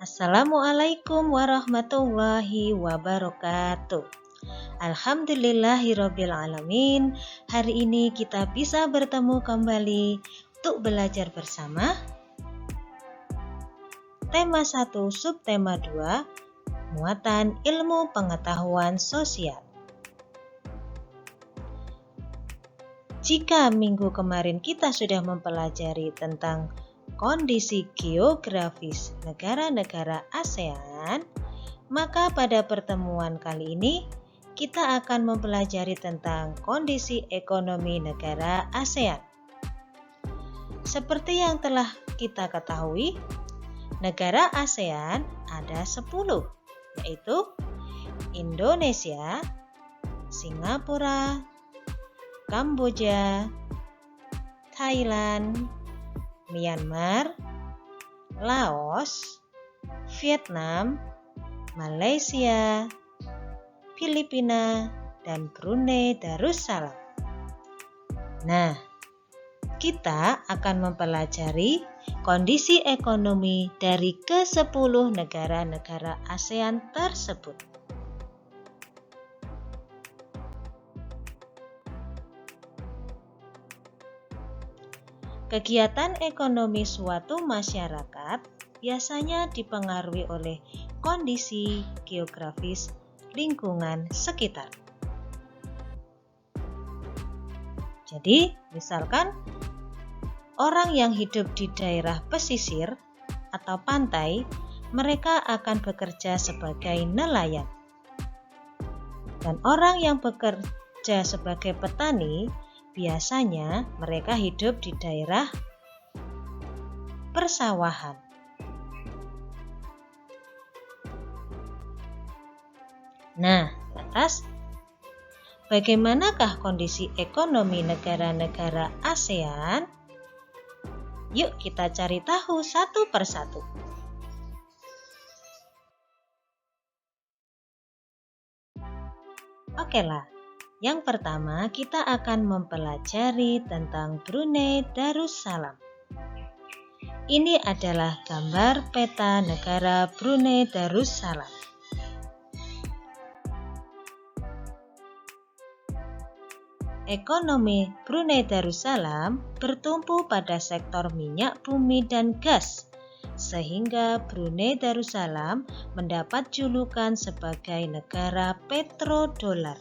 Assalamualaikum warahmatullahi wabarakatuh. Alhamdulillahirabbil alamin. Hari ini kita bisa bertemu kembali untuk belajar bersama. Tema 1, subtema 2, muatan ilmu pengetahuan sosial. Jika minggu kemarin kita sudah mempelajari tentang kondisi geografis negara-negara ASEAN, maka pada pertemuan kali ini kita akan mempelajari tentang kondisi ekonomi negara ASEAN. Seperti yang telah kita ketahui, negara ASEAN ada 10, yaitu Indonesia, Singapura, Kamboja, Thailand, Myanmar, Laos, Vietnam, Malaysia, Filipina, dan Brunei Darussalam. Nah, kita akan mempelajari kondisi ekonomi dari ke-10 negara-negara ASEAN tersebut. Kegiatan ekonomi suatu masyarakat biasanya dipengaruhi oleh kondisi geografis lingkungan sekitar. Jadi, misalkan orang yang hidup di daerah pesisir atau pantai, mereka akan bekerja sebagai nelayan. Dan orang yang bekerja sebagai petani, biasanya mereka hidup di daerah persawahan. Nah, lantas bagaimanakah kondisi ekonomi negara-negara ASEAN? Yuk kita cari tahu satu persatu. Oke lah. Yang pertama, kita akan mempelajari tentang Brunei Darussalam. Ini adalah gambar peta negara Brunei Darussalam. Ekonomi Brunei Darussalam bertumpu pada sektor minyak bumi dan gas, sehingga Brunei Darussalam mendapat julukan sebagai negara petrodolar.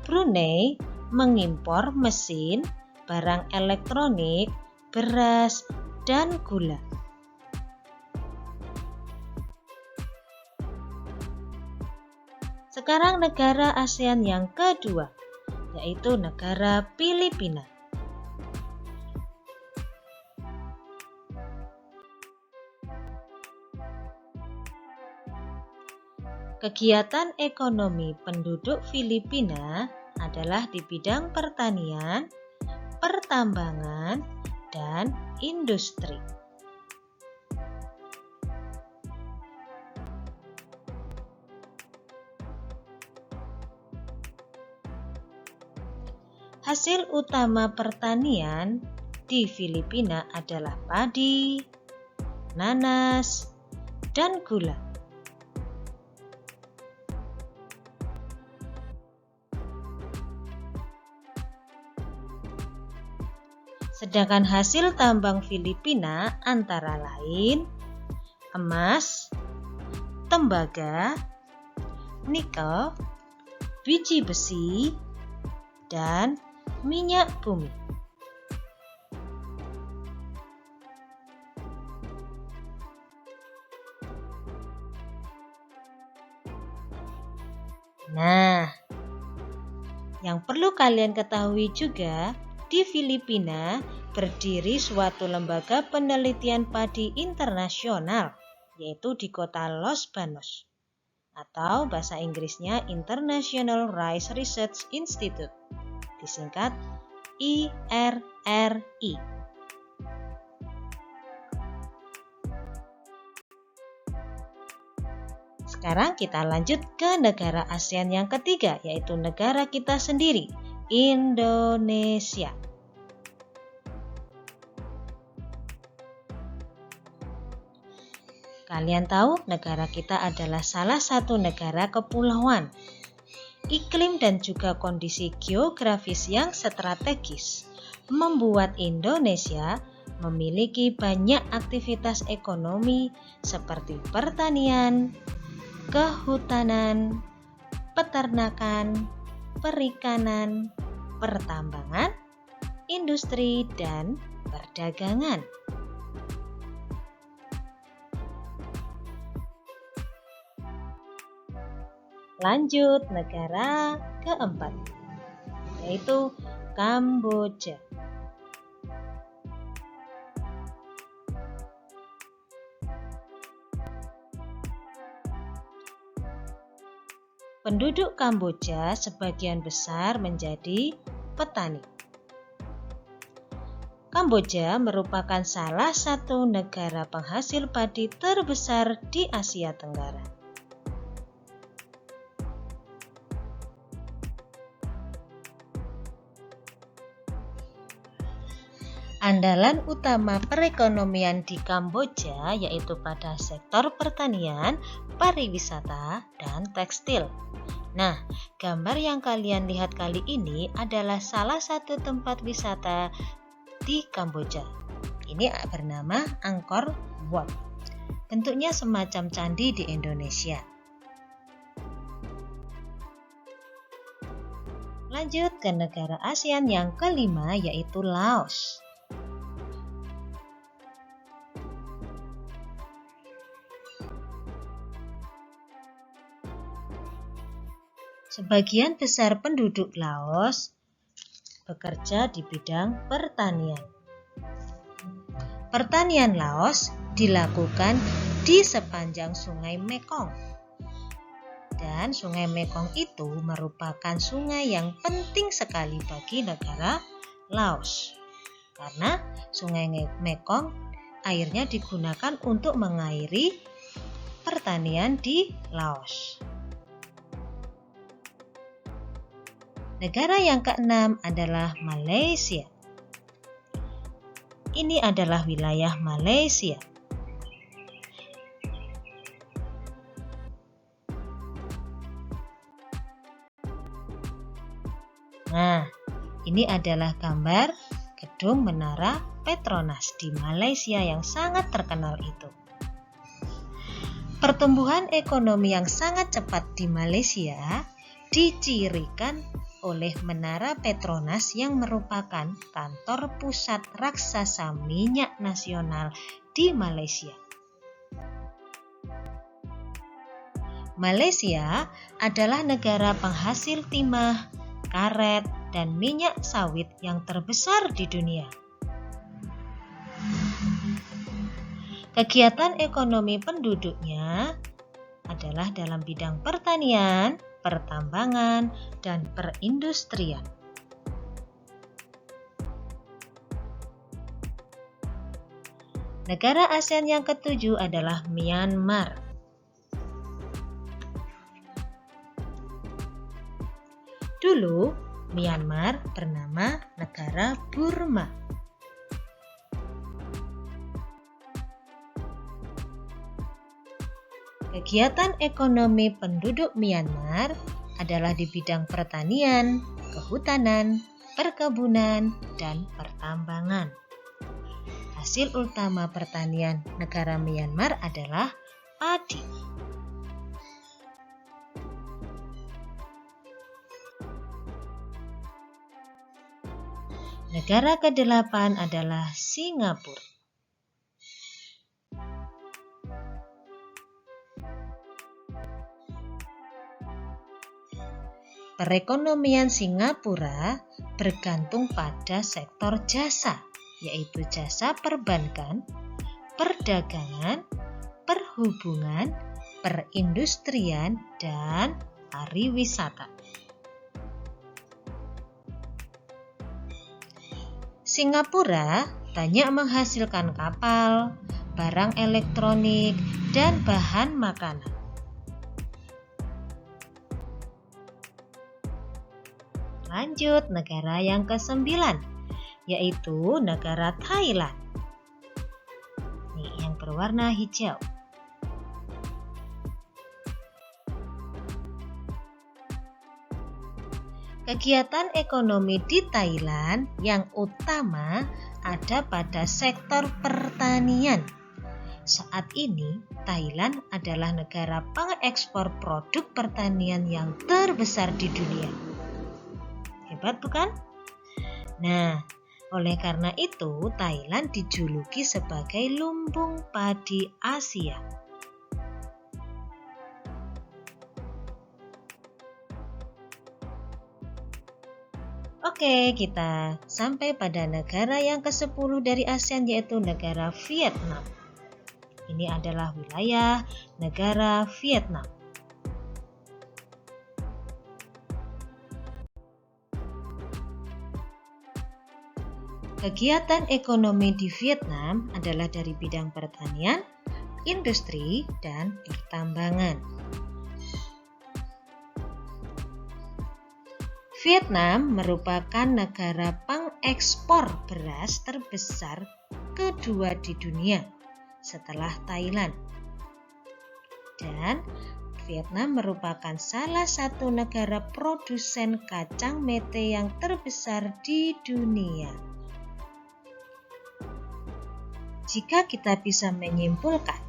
Brunei mengimpor mesin, barang elektronik, beras, dan gula. Sekarang negara ASEAN yang kedua, yaitu negara Filipina. Kegiatan ekonomi penduduk Filipina adalah di bidang pertanian, pertambangan, dan industri. Hasil utama pertanian di Filipina adalah padi, nanas, dan gula. Sedangkan hasil tambang Filipina antara lain emas, tembaga, nikel, biji besi, dan minyak bumi. Nah, yang perlu kalian ketahui juga, di Filipina berdiri suatu lembaga penelitian padi internasional, yaitu di kota Los Banos, atau bahasa Inggrisnya International Rice Research Institute, disingkat IRRI. Sekarang kita lanjut ke negara ASEAN yang ketiga, yaitu negara kita sendiri, Indonesia. Kalian tahu negara kita adalah salah satu negara kepulauan. Iklim dan juga kondisi geografis yang strategis membuat Indonesia memiliki banyak aktivitas ekonomi seperti pertanian, kehutanan, peternakan, perikanan, pertambangan, industri, dan perdagangan. Lanjut negara keempat, yaitu Kamboja. Penduduk Kamboja sebagian besar menjadi petani. Kamboja merupakan salah satu negara penghasil padi terbesar di Asia Tenggara. Andalan utama perekonomian di Kamboja yaitu pada sektor pertanian, pariwisata, dan tekstil. Nah, gambar yang kalian lihat kali ini adalah salah satu tempat wisata di Kamboja. Ini bernama Angkor Wat. Bentuknya semacam candi di Indonesia. Lanjut ke negara ASEAN yang kelima yaitu Laos. Sebagian besar penduduk Laos bekerja di bidang pertanian. Pertanian Laos dilakukan di sepanjang Sungai Mekong. Dan Sungai Mekong itu merupakan sungai yang penting sekali bagi negara Laos. Karena Sungai Mekong airnya digunakan untuk mengairi pertanian di Laos. Negara yang keenam adalah Malaysia. Ini adalah wilayah Malaysia. Nah, ini adalah gambar gedung Menara Petronas di Malaysia yang sangat terkenal itu. Pertumbuhan ekonomi yang sangat cepat di Malaysia dicirikan oleh Menara Petronas yang merupakan kantor pusat raksasa minyak nasional di Malaysia. Malaysia adalah negara penghasil timah, karet, dan minyak sawit yang terbesar di dunia. Kegiatan ekonomi penduduknya adalah dalam bidang pertanian, pertambangan, dan perindustrian. Negara ASEAN yang ketujuh adalah Myanmar. Dulu, Myanmar bernama negara Burma. Kegiatan ekonomi penduduk Myanmar adalah di bidang pertanian, kehutanan, perkebunan, dan pertambangan. Hasil utama pertanian negara Myanmar adalah padi. Negara ke-8 adalah Singapura. Perekonomian Singapura bergantung pada sektor jasa, yaitu jasa perbankan, perdagangan, perhubungan, perindustrian, dan pariwisata. Singapura banyak menghasilkan kapal, barang elektronik, dan bahan makanan. Lanjut negara yang ke-9, yaitu negara Thailand. Nih, yang berwarna hijau. Kegiatan ekonomi di Thailand yang utama ada pada sektor pertanian. Saat ini, Thailand adalah negara pengekspor produk pertanian yang terbesar di dunia. Hebat bukan? Nah, oleh karena itu Thailand dijuluki sebagai lumbung padi Asia. Oke, kita sampai pada negara yang ke-10 dari ASEAN, yaitu negara Vietnam. Ini adalah wilayah negara Vietnam. Kegiatan ekonomi di Vietnam adalah dari bidang pertanian, industri, dan pertambangan. Vietnam merupakan negara pengekspor beras terbesar kedua di dunia setelah Thailand. Dan Vietnam merupakan salah satu negara produsen kacang mete yang terbesar di dunia. Jika kita bisa menyimpulkan,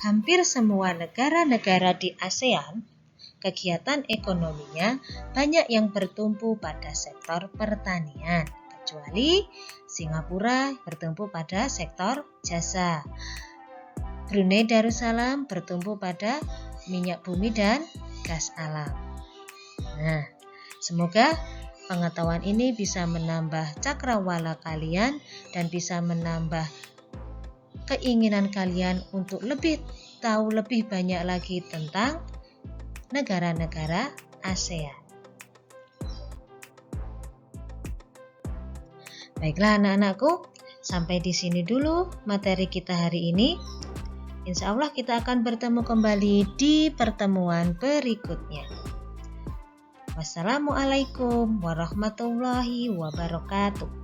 hampir semua negara-negara di ASEAN kegiatan ekonominya banyak yang bertumpu pada sektor pertanian, kecuali Singapura bertumpu pada sektor jasa. Brunei Darussalam bertumpu pada minyak bumi dan gas alam. Nah, semoga pengetahuan ini bisa menambah cakrawala kalian dan bisa menambah keinginan kalian untuk tahu lebih banyak lagi tentang negara-negara ASEAN. Baiklah anak-anakku, sampai di sini dulu materi kita hari ini. Insya Allah kita akan bertemu kembali di pertemuan berikutnya. Wassalamualaikum warahmatullahi wabarakatuh.